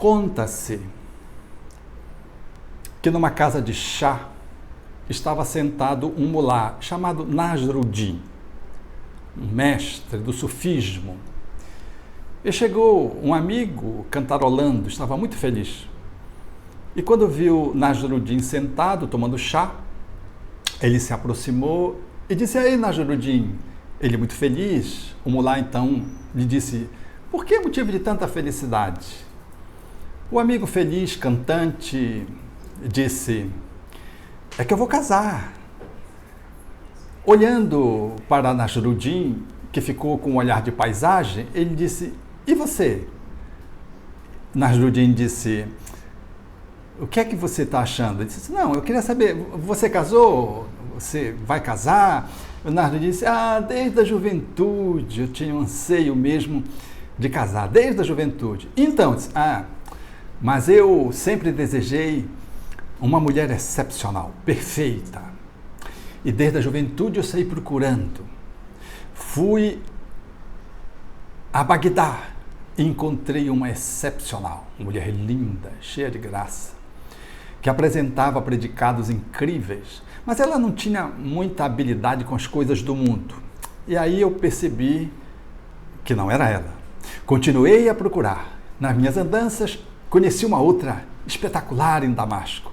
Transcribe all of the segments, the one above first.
Conta-se que numa casa de chá estava sentado um mulá chamado Nasruddin, um mestre do sufismo. E chegou um amigo cantarolando, estava muito feliz. E quando viu Nasruddin sentado, tomando chá, ele se aproximou e disse: "Aí, Nasruddin", ele muito feliz. O mulá então lhe disse: "Por que motivo de tanta felicidade?" O amigo feliz, cantante, disse: "É que eu vou casar." Olhando para Nasruddin, que ficou com um olhar de paisagem, ele disse: "E você?" Nasruddin disse: "O que é que você está achando?" Ele disse: "Não, eu queria saber, você casou? Você vai casar?" O Nasruddin disse: "Desde a juventude eu tinha um anseio mesmo de casar, desde a juventude." Então, disse: "Mas eu sempre desejei uma mulher excepcional, perfeita. E desde a juventude eu saí procurando. Fui a Bagdá e encontrei uma excepcional, uma mulher linda, cheia de graça, que apresentava predicados incríveis, mas ela não tinha muita habilidade com as coisas do mundo. E aí eu percebi que não era ela. Continuei a procurar. Nas minhas andanças, conheci uma outra espetacular em Damasco,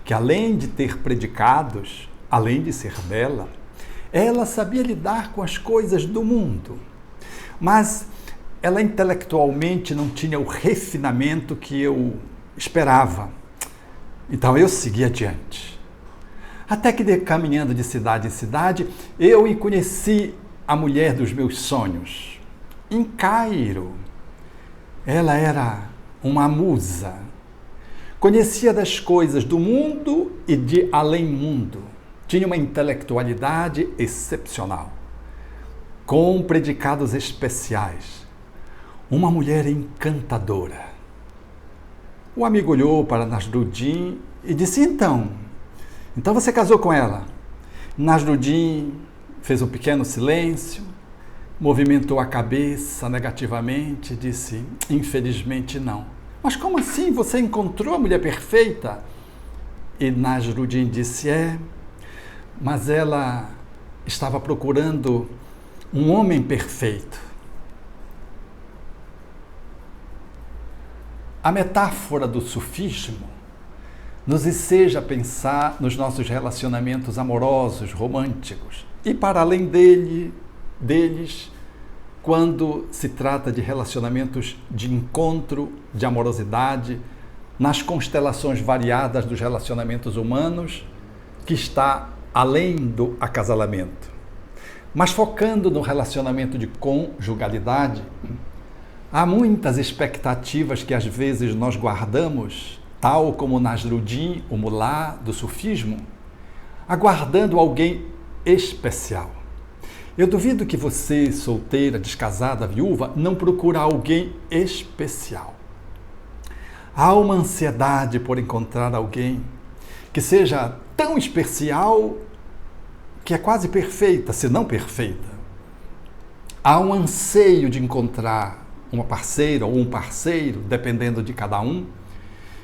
que além de ter predicados, além de ser bela, ela sabia lidar com as coisas do mundo, mas ela intelectualmente não tinha o refinamento que eu esperava. Então eu segui adiante. Até que, caminhando de cidade em cidade, eu conheci a mulher dos meus sonhos, em Cairo. Ela era uma musa. Conhecia das coisas do mundo e de além-mundo. Tinha uma intelectualidade excepcional, com predicados especiais. Uma mulher encantadora. O amigo olhou para Nasruddin e disse: Então você casou com ela?" Nasruddin fez um pequeno silêncio, movimentou a cabeça negativamente e disse: "Infelizmente não." "Mas como assim? Você encontrou a mulher perfeita?" E Nasruddin disse: "Mas ela estava procurando um homem perfeito." A metáfora do sufismo nos enseja a pensar nos nossos relacionamentos amorosos, românticos, e para além deles, quando se trata de relacionamentos de encontro, de amorosidade, nas constelações variadas dos relacionamentos humanos, que está além do acasalamento. Mas focando no relacionamento de conjugalidade, há muitas expectativas que às vezes nós guardamos, tal como Nasruddin, o mulá do sufismo, aguardando alguém especial. Eu duvido que você, solteira, descasada, viúva, não procura alguém especial. Há uma ansiedade por encontrar alguém que seja tão especial que é quase perfeita, se não perfeita. Há um anseio de encontrar uma parceira ou um parceiro, dependendo de cada um,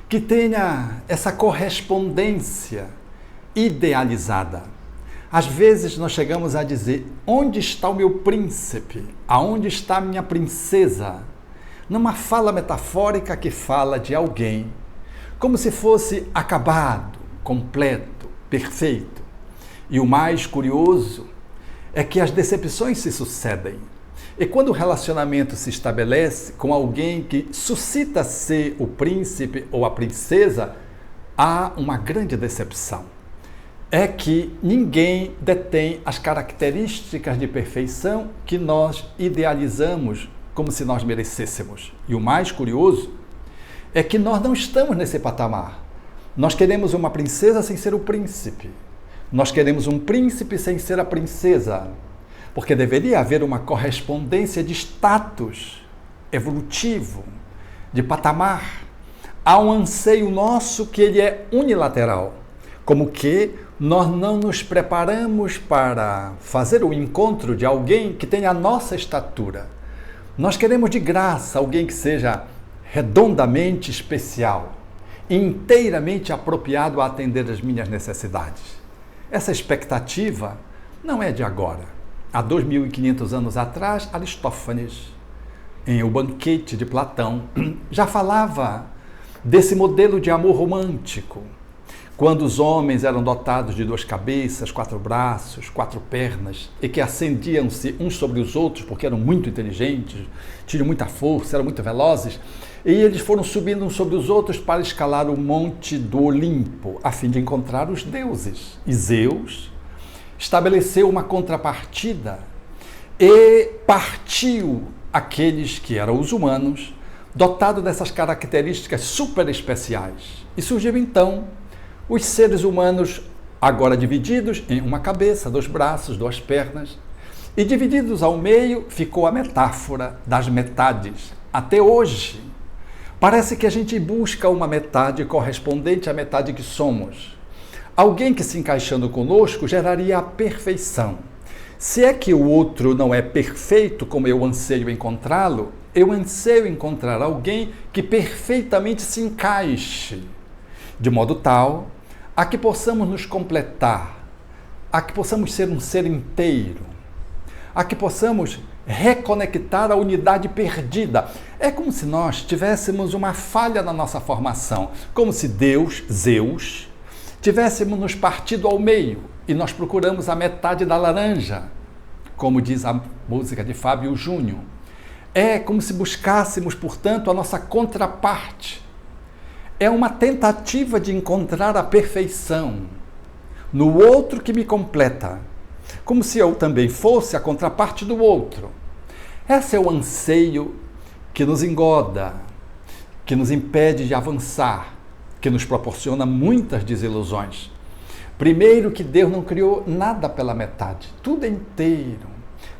que tenha essa correspondência idealizada. Às vezes nós chegamos a dizer: onde está o meu príncipe? Aonde está a minha princesa? Numa fala metafórica que fala de alguém como se fosse acabado, completo, perfeito. E o mais curioso é que as decepções se sucedem. E quando o relacionamento se estabelece com alguém que suscita ser o príncipe ou a princesa, há uma grande decepção. É que ninguém detém as características de perfeição que nós idealizamos como se nós merecêssemos. E o mais curioso é que nós não estamos nesse patamar. Nós queremos uma princesa sem ser o príncipe. Nós queremos um príncipe sem ser a princesa. Porque deveria haver uma correspondência de status evolutivo, de patamar. Há um anseio nosso que ele é unilateral, como que nós não nos preparamos para fazer o encontro de alguém que tenha a nossa estatura. Nós queremos de graça alguém que seja redondamente especial, inteiramente apropriado a atender as minhas necessidades. Essa expectativa não é de agora. Há 2.500 anos atrás, Aristófanes, em O Banquete de Platão, já falava desse modelo de amor romântico, quando os homens eram dotados de 2 cabeças, 4 braços, 4 pernas, e que ascendiam-se uns sobre os outros porque eram muito inteligentes, tinham muita força, eram muito velozes, e eles foram subindo uns sobre os outros para escalar o monte do Olimpo, a fim de encontrar os deuses. E Zeus estabeleceu uma contrapartida e partiu aqueles que eram os humanos, dotados dessas características super especiais. E surgiu então os seres humanos, agora divididos em uma cabeça, 2 braços, 2 pernas, e divididos ao meio ficou a metáfora das metades. Até hoje, parece que a gente busca uma metade correspondente à metade que somos. Alguém que se encaixando conosco geraria a perfeição. Se é que o outro não é perfeito como eu anseio encontrá-lo, eu anseio encontrar alguém que perfeitamente se encaixe, de modo tal a que possamos nos completar, a que possamos ser um ser inteiro, a que possamos reconectar a unidade perdida. É como se nós tivéssemos uma falha na nossa formação, como se Deus, Zeus, tivéssemos nos partido ao meio e nós procuramos a metade da laranja, como diz a música de Fábio Júnior. É como se buscássemos, portanto, a nossa contraparte. É uma tentativa de encontrar a perfeição no outro que me completa, como se eu também fosse a contraparte do outro. Esse é o anseio que nos engoda, que nos impede de avançar, que nos proporciona muitas desilusões. Primeiro, que Deus não criou nada pela metade, tudo é inteiro.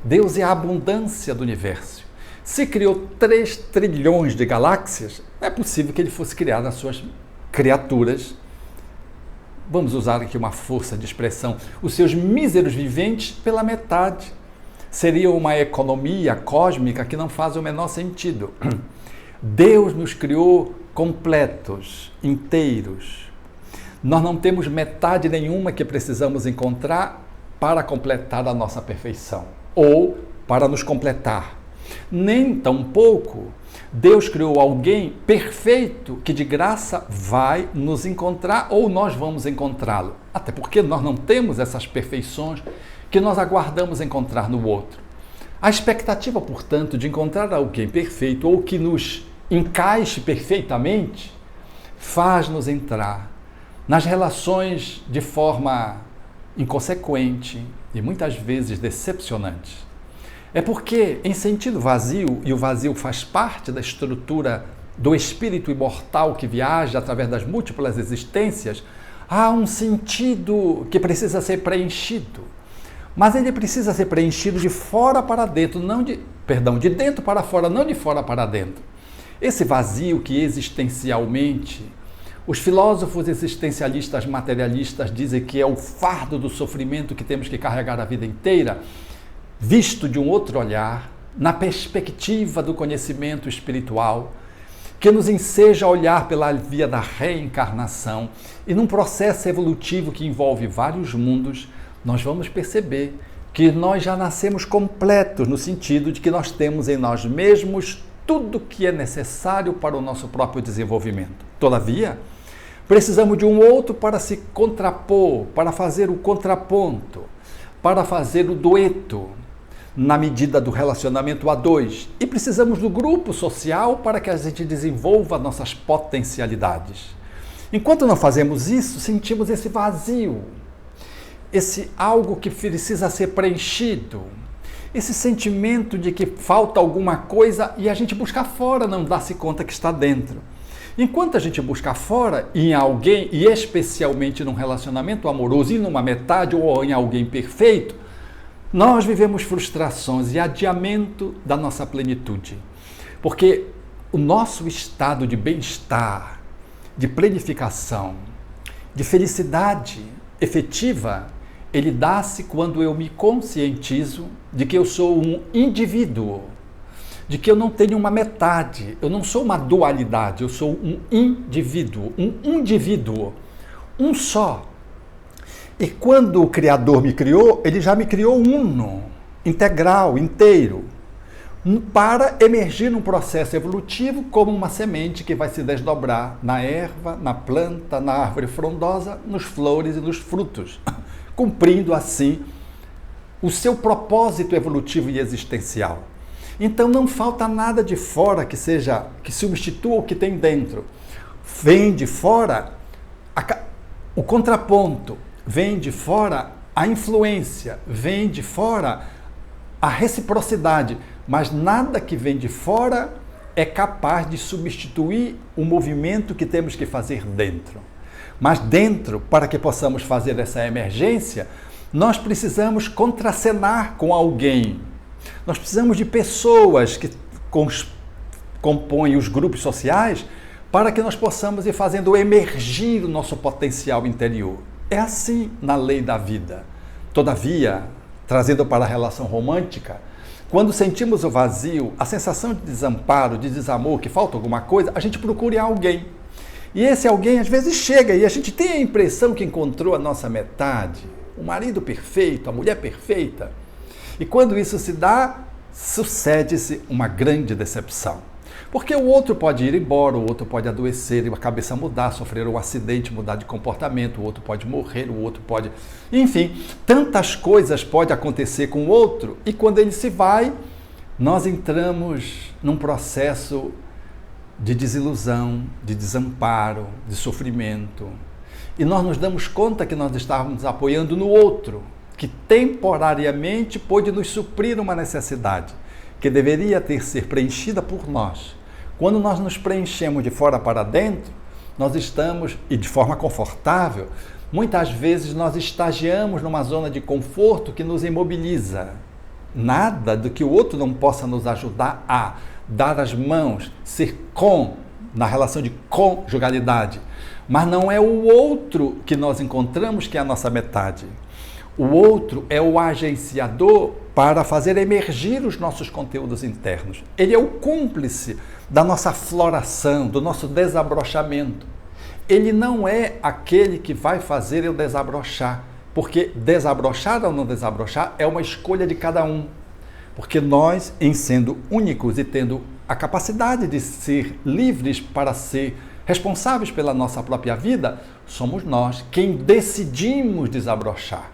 Deus é a abundância do universo. Se criou 3 trilhões de galáxias, é possível que ele fosse criar as suas criaturas, vamos usar aqui uma força de expressão, os seus míseros viventes pela metade. Seria uma economia cósmica que não faz o menor sentido. Deus nos criou completos, inteiros. Nós não temos metade nenhuma que precisamos encontrar para completar a nossa perfeição, ou para nos completar. Nem tampouco Deus criou alguém perfeito que de graça vai nos encontrar ou nós vamos encontrá-lo. Até porque nós não temos essas perfeições que nós aguardamos encontrar no outro. A expectativa, portanto, de encontrar alguém perfeito ou que nos encaixe perfeitamente faz-nos entrar nas relações de forma inconsequente e muitas vezes decepcionante. É porque, em sentido vazio, e o vazio faz parte da estrutura do espírito imortal que viaja através das múltiplas existências, há um sentido que precisa ser preenchido. Mas ele precisa ser preenchido de fora para dentro, de dentro para fora, não de fora para dentro. Esse vazio que existencialmente os filósofos existencialistas materialistas dizem que é o fardo do sofrimento que temos que carregar a vida inteira, visto de um outro olhar, na perspectiva do conhecimento espiritual, que nos enseja a olhar pela via da reencarnação e num processo evolutivo que envolve vários mundos, nós vamos perceber que nós já nascemos completos, no sentido de que nós temos em nós mesmos tudo que é necessário para o nosso próprio desenvolvimento. Todavia, precisamos de um outro para se contrapor, para fazer o contraponto, para fazer o dueto, na medida do relacionamento a dois. E precisamos do grupo social para que a gente desenvolva nossas potencialidades. Enquanto não fazemos isso, sentimos esse vazio, esse algo que precisa ser preenchido, esse sentimento de que falta alguma coisa e a gente busca fora, não dá-se conta que está dentro. Enquanto a gente busca fora, em alguém, e especialmente num relacionamento amoroso, e numa metade ou em alguém perfeito, nós vivemos frustrações e adiamento da nossa plenitude. Porque o nosso estado de bem-estar, de planificação, de felicidade efetiva, ele dá-se quando eu me conscientizo de que eu sou um indivíduo, de que eu não tenho uma metade, eu não sou uma dualidade, eu sou um indivíduo, um só. E quando o Criador me criou, ele já me criou uno, integral, inteiro, para emergir num processo evolutivo como uma semente que vai se desdobrar na erva, na planta, na árvore frondosa, nos flores e nos frutos, cumprindo assim o seu propósito evolutivo e existencial. Então não falta nada de fora que substitua o que tem dentro. Vem de fora o contraponto, vem de fora a influência, vem de fora a reciprocidade, mas nada que vem de fora é capaz de substituir o movimento que temos que fazer dentro. Mas dentro, para que possamos fazer essa emergência, nós precisamos contracenar com alguém. Nós precisamos de pessoas que compõem os grupos sociais para que nós possamos ir fazendo emergir o nosso potencial interior. É assim na lei da vida. Todavia, trazendo para a relação romântica, quando sentimos o vazio, a sensação de desamparo, de desamor, que falta alguma coisa, a gente procura alguém. E esse alguém às vezes chega e a gente tem a impressão que encontrou a nossa metade, o marido perfeito, a mulher perfeita. E quando isso se dá, sucede-se uma grande decepção. Porque o outro pode ir embora, o outro pode adoecer, a cabeça mudar, sofrer um acidente, mudar de comportamento, o outro pode morrer, o outro pode... Enfim, tantas coisas podem acontecer com o outro e quando ele se vai, nós entramos num processo de desilusão, de desamparo, de sofrimento. E nós nos damos conta que nós estávamos apoiando no outro, que temporariamente pôde nos suprir uma necessidade que deveria ser preenchida por nós. Quando nós nos preenchemos de fora para dentro, nós estamos, e de forma confortável, muitas vezes nós estagiamos numa zona de conforto que nos imobiliza. Nada do que o outro não possa nos ajudar a dar as mãos, ser na relação de conjugalidade. Mas não é o outro que nós encontramos que é a nossa metade. O outro é o agenciador para fazer emergir os nossos conteúdos internos. Ele é o cúmplice da nossa floração, do nosso desabrochamento. Ele não é aquele que vai fazer eu desabrochar, porque desabrochar ou não desabrochar é uma escolha de cada um. Porque nós, em sendo únicos e tendo a capacidade de ser livres para ser responsáveis pela nossa própria vida, somos nós quem decidimos desabrochar.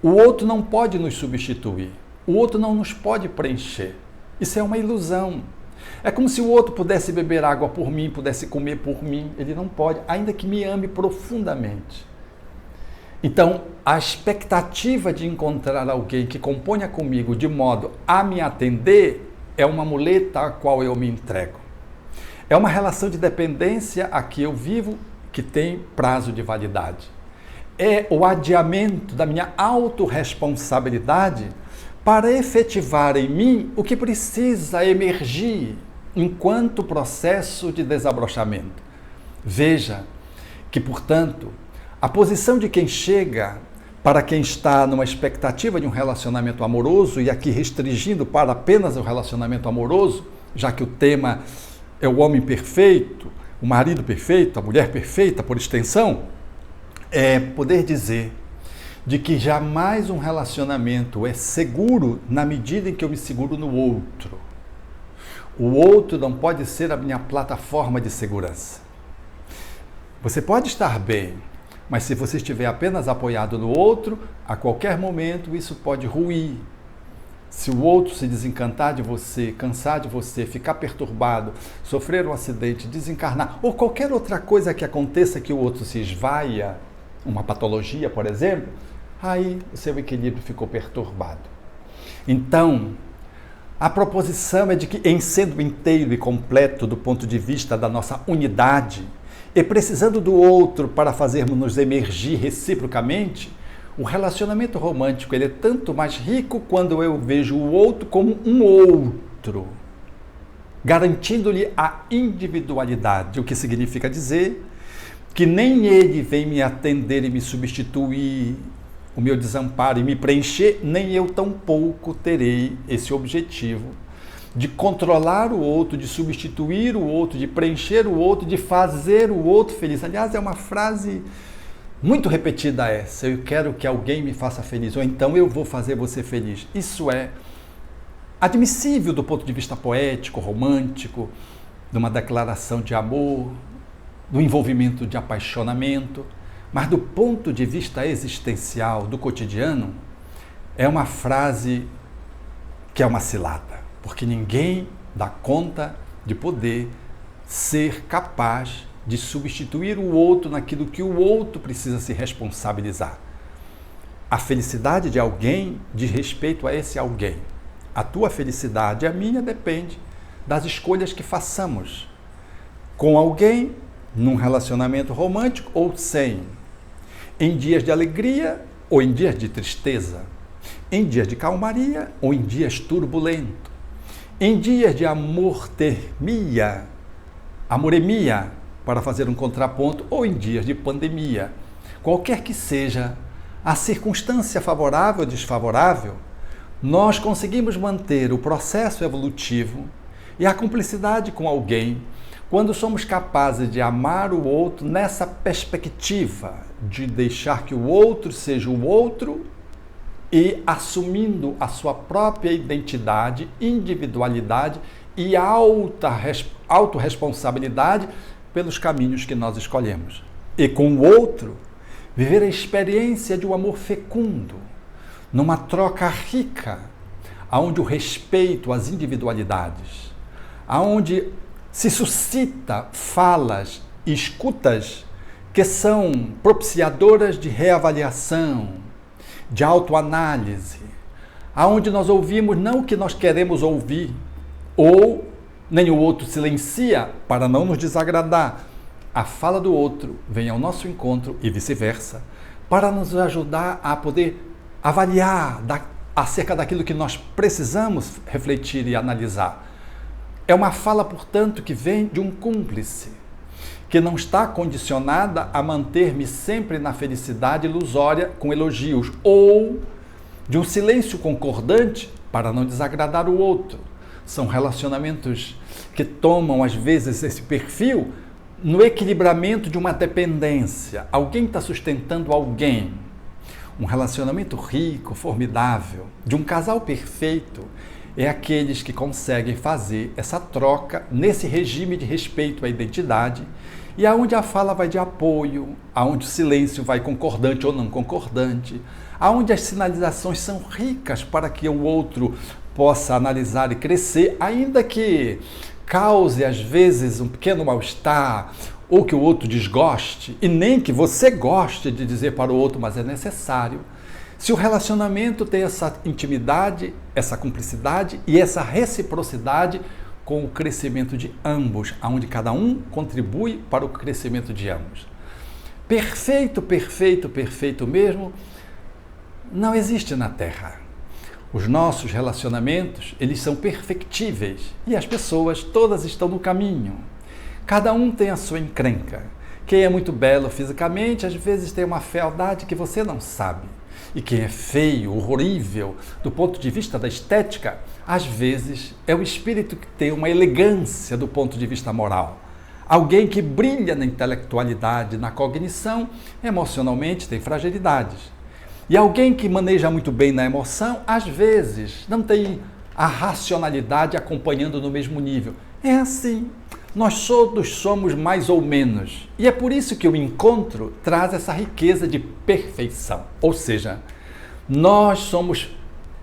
O outro não pode nos substituir, o outro não nos pode preencher. Isso é uma ilusão. É como se o outro pudesse beber água por mim, pudesse comer por mim. Ele não pode, ainda que me ame profundamente. Então, a expectativa de encontrar alguém que componha comigo de modo a me atender é uma muleta a qual eu me entrego. É uma relação de dependência a que eu vivo que tem prazo de validade. É o adiamento da minha autorresponsabilidade para efetivar em mim o que precisa emergir enquanto processo de desabrochamento. Veja que, portanto, a posição de quem chega para quem está numa expectativa de um relacionamento amoroso, e aqui restringindo para apenas o relacionamento amoroso, já que o tema é o homem perfeito, o marido perfeito, a mulher perfeita, por extensão, é poder dizer de que jamais um relacionamento é seguro na medida em que eu me seguro no outro. O outro não pode ser a minha plataforma de segurança. Você pode estar bem, mas se você estiver apenas apoiado no outro, a qualquer momento isso pode ruir. Se o outro se desencantar de você, cansar de você, ficar perturbado, sofrer um acidente, desencarnar, ou qualquer outra coisa que aconteça que o outro se esvaia, uma patologia, por exemplo, aí o seu equilíbrio ficou perturbado. Então, a proposição é de que, em sendo inteiro e completo do ponto de vista da nossa unidade, e precisando do outro para fazermos nos emergir reciprocamente, o relacionamento romântico ele é tanto mais rico quando eu vejo o outro como um outro, garantindo-lhe a individualidade, o que significa dizer que nem ele vem me atender e me substituir o meu desamparo e me preencher, nem eu tampouco terei esse objetivo de controlar o outro, de substituir o outro, de preencher o outro, de fazer o outro feliz. Aliás, é uma frase muito repetida essa: eu quero que alguém me faça feliz, ou então eu vou fazer você feliz. Isso é admissível do ponto de vista poético, romântico, de uma declaração de amor, do envolvimento de apaixonamento, mas do ponto de vista existencial, do cotidiano, é uma frase que é uma cilada, porque ninguém dá conta de poder ser capaz de substituir o outro naquilo que o outro precisa se responsabilizar. A felicidade de alguém diz respeito a esse alguém. A tua felicidade e a minha depende das escolhas que façamos com alguém, num relacionamento romântico ou sem, em dias de alegria ou em dias de tristeza, em dias de calmaria ou em dias turbulentos, em dias de amoremia, para fazer um contraponto, ou em dias de pandemia. Qualquer que seja a circunstância favorável ou desfavorável, nós conseguimos manter o processo evolutivo e a cumplicidade com alguém quando somos capazes de amar o outro nessa perspectiva de deixar que o outro seja o outro e assumindo a sua própria identidade, individualidade e autorresponsabilidade pelos caminhos que nós escolhemos. E com o outro, viver a experiência de um amor fecundo, numa troca rica, onde o respeito às individualidades, onde se suscita falas e escutas que são propiciadoras de reavaliação, de autoanálise, aonde nós ouvimos não o que nós queremos ouvir, ou nem o outro silencia para não nos desagradar. A fala do outro vem ao nosso encontro e vice-versa, para nos ajudar a poder avaliar acerca daquilo que nós precisamos refletir e analisar. É uma fala, portanto, que vem de um cúmplice, que não está condicionada a manter-me sempre na felicidade ilusória com elogios, ou de um silêncio concordante para não desagradar o outro. São relacionamentos que tomam, às vezes, esse perfil no equilibramento de uma dependência. Alguém está sustentando alguém. Um relacionamento rico, formidável, de um casal perfeito, é aqueles que conseguem fazer essa troca nesse regime de respeito à identidade e aonde a fala vai de apoio, aonde o silêncio vai concordante ou não concordante, aonde as sinalizações são ricas para que o outro possa analisar e crescer, ainda que cause às vezes um pequeno mal-estar ou que o outro desgoste, e nem que você goste de dizer para o outro, mas é necessário. Se o relacionamento tem essa intimidade, essa cumplicidade e essa reciprocidade com o crescimento de ambos, onde cada um contribui para o crescimento de ambos. Perfeito, perfeito, perfeito mesmo, não existe na Terra. Os nossos relacionamentos, eles são perfectíveis e as pessoas todas estão no caminho. Cada um tem a sua encrenca. Quem é muito belo fisicamente, às vezes tem uma fealdade que você não sabe. E quem é feio, horrível, do ponto de vista da estética, às vezes é o espírito que tem uma elegância do ponto de vista moral. Alguém que brilha na intelectualidade, na cognição, emocionalmente tem fragilidades. E alguém que maneja muito bem na emoção, às vezes não tem a racionalidade acompanhando no mesmo nível. É assim. Nós todos somos mais ou menos. E é por isso que o encontro traz essa riqueza de perfeição. Ou seja, nós somos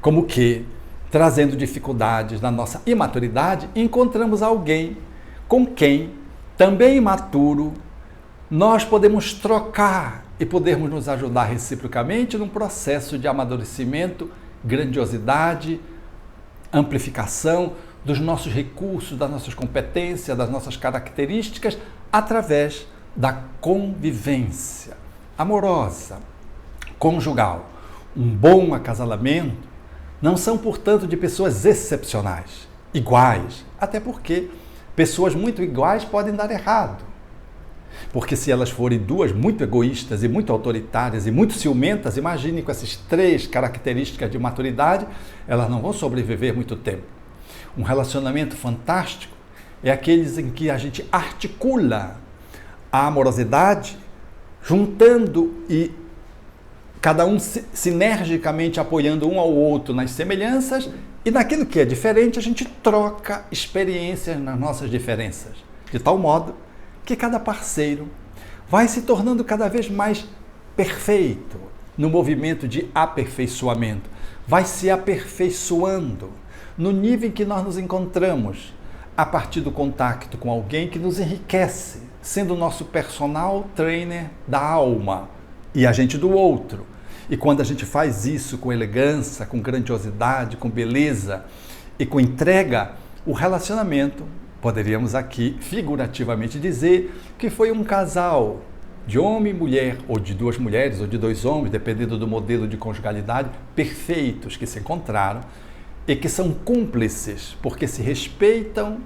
como que, trazendo dificuldades na nossa imaturidade, encontramos alguém com quem, também imaturo, nós podemos trocar e podermos nos ajudar reciprocamente num processo de amadurecimento, grandiosidade, amplificação dos nossos recursos, das nossas competências, das nossas características, através da convivência amorosa, conjugal. Um bom acasalamento não são, portanto, de pessoas excepcionais, iguais, até porque pessoas muito iguais podem dar errado. Porque se elas forem duas muito egoístas e muito autoritárias e muito ciumentas, imagine com essas três características de maturidade, elas não vão sobreviver muito tempo. Um relacionamento fantástico é aqueles em que a gente articula a amorosidade, juntando e cada um sinergicamente apoiando um ao outro nas semelhanças, e naquilo que é diferente a gente troca experiências nas nossas diferenças, de tal modo que cada parceiro vai se tornando cada vez mais perfeito no movimento de aperfeiçoamento, vai se aperfeiçoando no nível em que nós nos encontramos, a partir do contato com alguém que nos enriquece, sendo o nosso personal trainer da alma e a gente do outro. E quando a gente faz isso com elegância, com grandiosidade, com beleza e com entrega, o relacionamento, poderíamos aqui figurativamente dizer que foi um casal de homem e mulher, ou de duas mulheres, ou de dois homens, dependendo do modelo de conjugalidade, perfeitos que se encontraram e que são cúmplices, porque se respeitam,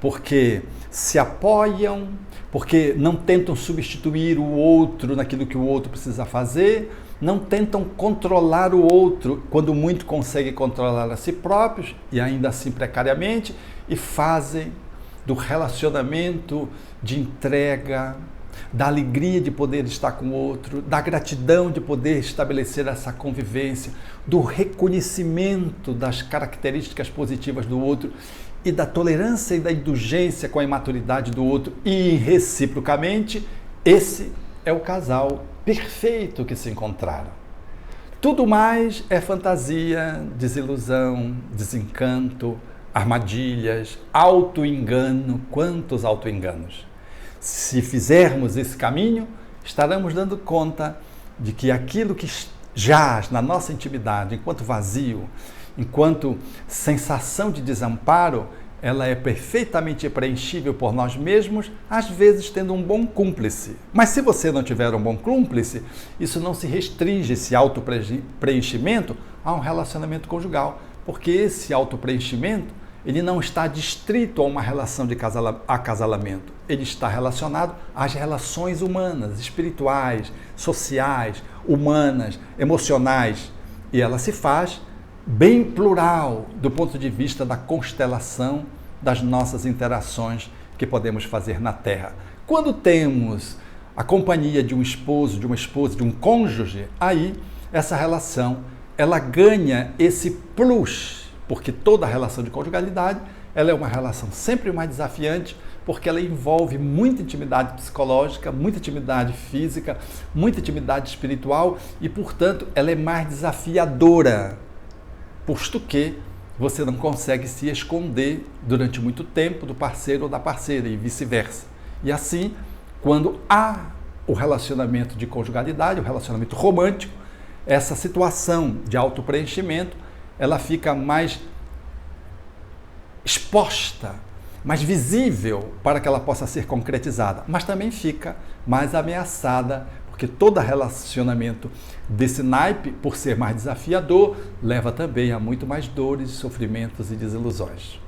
porque se apoiam, porque não tentam substituir o outro naquilo que o outro precisa fazer, não tentam controlar o outro, quando muito conseguem controlar a si próprios, e ainda assim precariamente, e fazem do relacionamento de entrega, da alegria de poder estar com o outro, da gratidão de poder estabelecer essa convivência, do reconhecimento das características positivas do outro e da tolerância e da indulgência com a imaturidade do outro, e reciprocamente, esse é o casal perfeito que se encontraram. Tudo mais é fantasia, desilusão, desencanto, armadilhas, auto-engano. Quantos auto-enganos! Se fizermos esse caminho, estaremos dando conta de que aquilo que jaz na nossa intimidade, enquanto vazio, enquanto sensação de desamparo, ela é perfeitamente preenchível por nós mesmos, às vezes tendo um bom cúmplice. Mas se você não tiver um bom cúmplice, isso não se restringe, esse auto-preenchimento, a um relacionamento conjugal, porque esse auto-preenchimento ele não está distrito a uma relação de acasalamento. Ele está relacionado às relações humanas, espirituais, sociais, humanas, emocionais. E ela se faz bem plural do ponto de vista da constelação das nossas interações que podemos fazer na Terra. Quando temos a companhia de um esposo, de uma esposa, de um cônjuge, aí essa relação ela ganha esse plus, porque toda relação de conjugalidade ela é uma relação sempre mais desafiante, porque ela envolve muita intimidade psicológica, muita intimidade física, muita intimidade espiritual e, portanto, ela é mais desafiadora, posto que você não consegue se esconder durante muito tempo do parceiro ou da parceira e vice-versa. E assim, quando há o relacionamento de conjugalidade, o relacionamento romântico, essa situação de autopreenchimento, ela fica mais exposta, mais visível para que ela possa ser concretizada, mas também fica mais ameaçada, porque todo relacionamento desse naipe, por ser mais desafiador, leva também a muito mais dores, sofrimentos e desilusões.